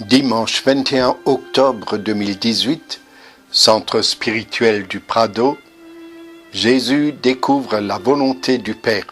Dimanche 21 octobre 2018, Centre spirituel du Prado, Jésus découvre la volonté du Père.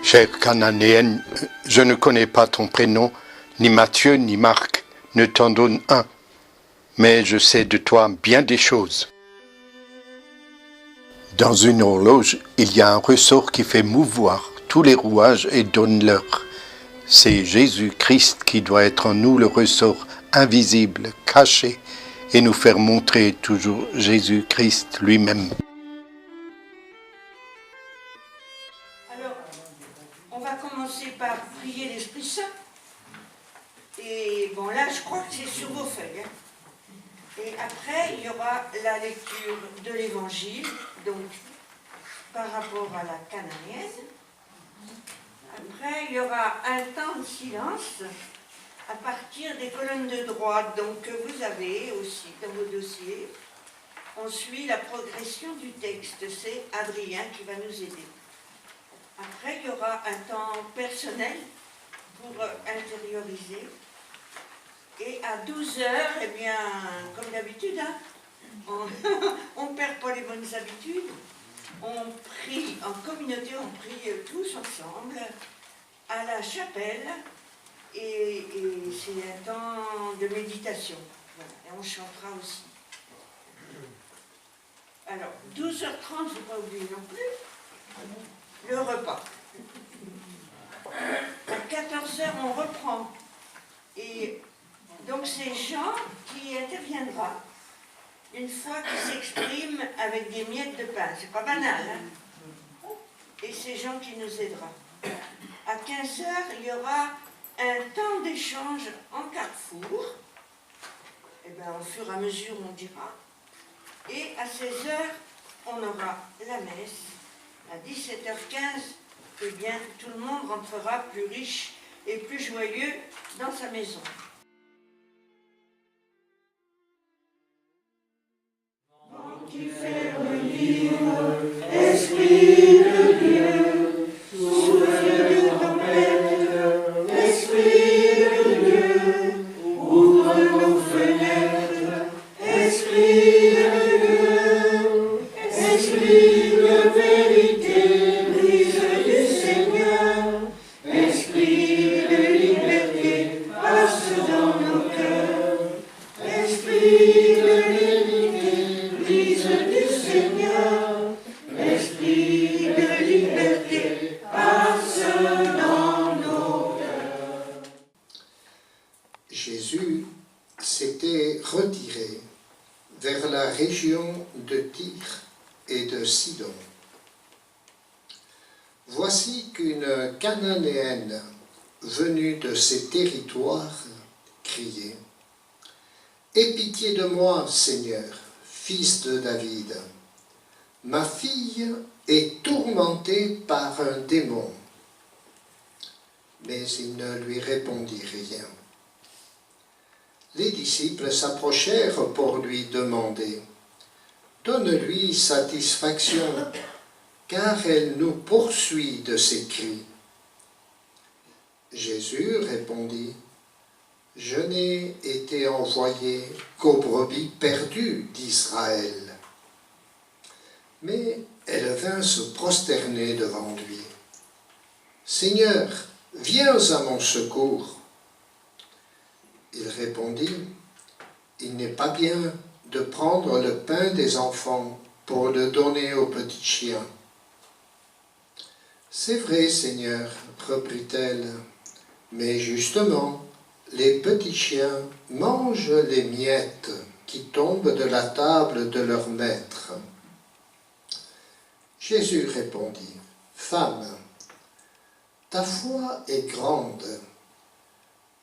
Chère Cananéenne, je ne connais pas ton prénom, ni Matthieu, ni Marc, ne t'en donne un, mais je sais de toi bien des choses. Dans une horloge, il y a un ressort qui fait mouvoir tous les rouages et donne l'heure. C'est Jésus-Christ qui doit être en nous le ressort invisible, caché, et nous faire montrer toujours Jésus-Christ lui-même. Alors, on va commencer par prier l'Esprit Saint. Et bon, là, je crois que c'est sur vos feuilles. Et après, il y aura la lecture de l'Évangile, donc par rapport à la cananéenne. Après, il y aura un temps de silence à partir des colonnes de droite, donc que vous avez aussi dans vos dossiers. On suit la progression du texte, c'est Adrien qui va nous aider. Après, il y aura un temps personnel pour intérioriser. Et à 12 heures, eh bien, comme d'habitude, on ne perd pas les bonnes habitudes. On prie en communauté, on prie tous ensemble à la chapelle. Et c'est un temps de méditation. Voilà. Et on chantera aussi. Alors, 12h30, il ne faut pas oublier non plus, le repas. À 14h, on reprend. Et donc, c'est Jean qui interviendra une fois qu'il s'exprime avec des miettes de pain. C'est pas banal, hein? Et c'est Jean qui nous aidera. À 15h, il y aura un temps d'échange en carrefour. Et bien, au fur et à mesure, on dira. Et à 16h, on aura la messe. À 17h15, eh bien, tout le monde rentrera plus riche et plus joyeux dans sa maison. Qui ferme livre, Esprit de Dieu, souffle de tempête, Esprit de Dieu, ouvre nos fenêtres, Esprit de Dieu, Esprit de vérité, brise du Seigneur, Esprit de liberté, passe dans nos cœurs, Esprit de vérité, brise du Seigneur, Esprit de liberté, passe dans nos cœurs. Jésus s'était retiré vers la région de Tyr et de Sidon. Voici qu'une Cananéenne venue de ces territoires criait « Aie pitié de moi, Seigneur, fils de David. Ma fille est tourmentée par un démon. » Mais il ne lui répondit rien. Les disciples s'approchèrent pour lui demander « Donne-lui satisfaction, car elle nous poursuit de ses cris. » Jésus répondit « Je n'ai été envoyé qu'aux brebis perdues d'Israël. » Mais elle vint se prosterner devant lui. « Seigneur, viens à mon secours. » Il répondit, « Il n'est pas bien de prendre le pain des enfants pour le donner aux petits chiens. » « C'est vrai, Seigneur, reprit-elle, mais justement, les petits chiens mangent les miettes. » qui tombent de la table de leur maître. Jésus répondit, « Femme, ta foi est grande,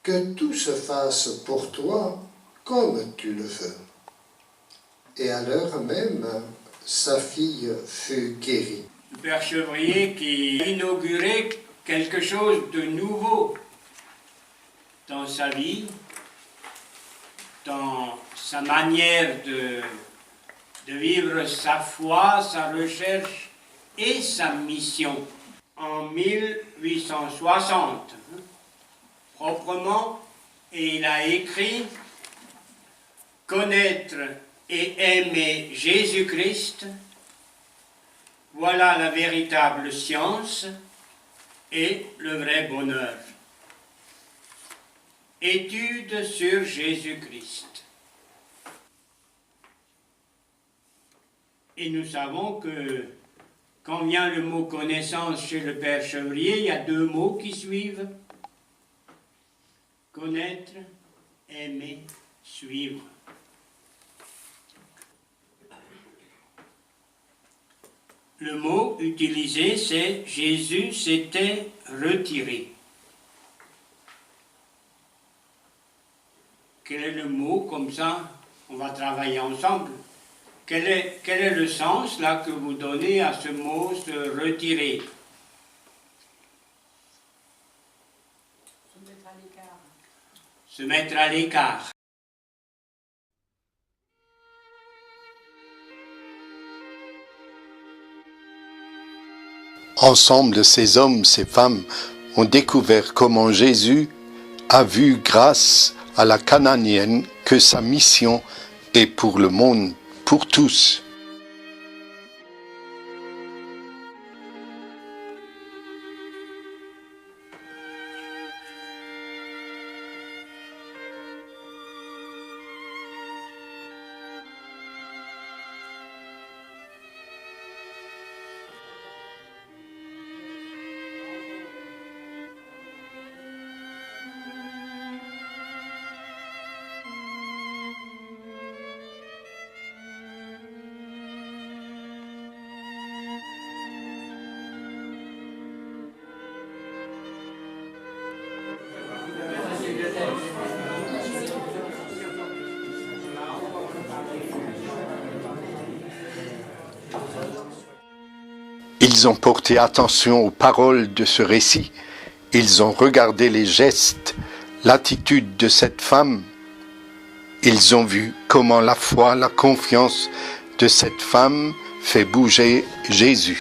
que tout se fasse pour toi comme tu le veux. » Et à l'heure même, sa fille fut guérie. Le Père Chevrier qui a inauguré quelque chose de nouveau dans sa vie, dans sa manière de vivre sa foi, sa recherche et sa mission. En 1860, proprement, et il a écrit « Connaître et aimer Jésus-Christ, voilà la véritable science et le vrai bonheur. » Étude sur Jésus-Christ. Et nous savons que quand vient le mot connaissance chez le Père Chevrier, il y a deux mots qui suivent. Connaître, aimer, suivre. Le mot utilisé, c'est « Jésus s'était retiré ». Quel est le mot, comme ça, on va travailler ensemble. Quel est le sens, là, que vous donnez à ce mot « se retirer » ? Se mettre à l'écart. Se mettre à l'écart. Ensemble, ces hommes, ces femmes ont découvert comment Jésus a vu, grâce à la Cananéenne, que sa mission est pour le monde, pour tous. Ils ont porté attention aux paroles de ce récit. Ils ont regardé les gestes, l'attitude de cette femme. Ils ont vu comment la foi, la confiance de cette femme fait bouger Jésus.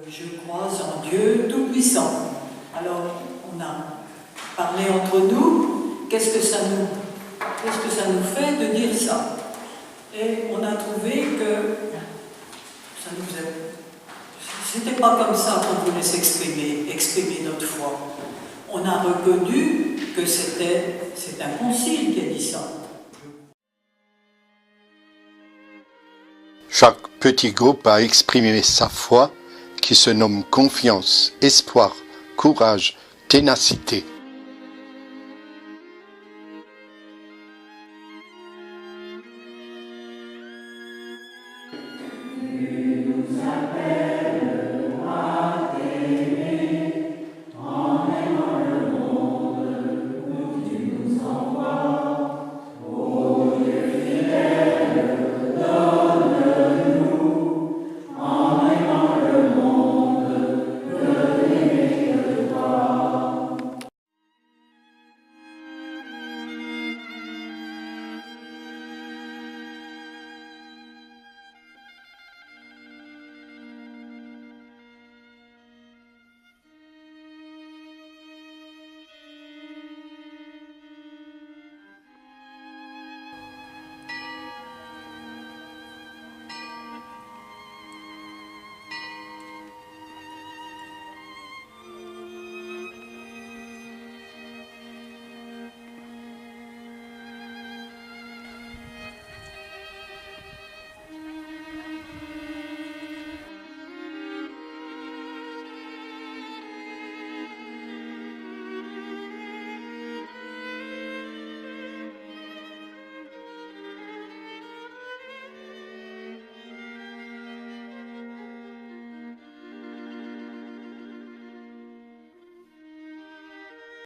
Je crois en Dieu Tout-Puissant. Alors, on a parlé entre nous, qu'est-ce que ça nous fait de dire ça? Et on a trouvé que ça nous a... C'était pas comme ça qu'on voulait exprimer notre foi. On a reconnu que c'est un concile qui a dit ça. Chaque petit groupe a exprimé sa foi qui se nomme confiance, espoir, courage, ténacité. Tu nous appelles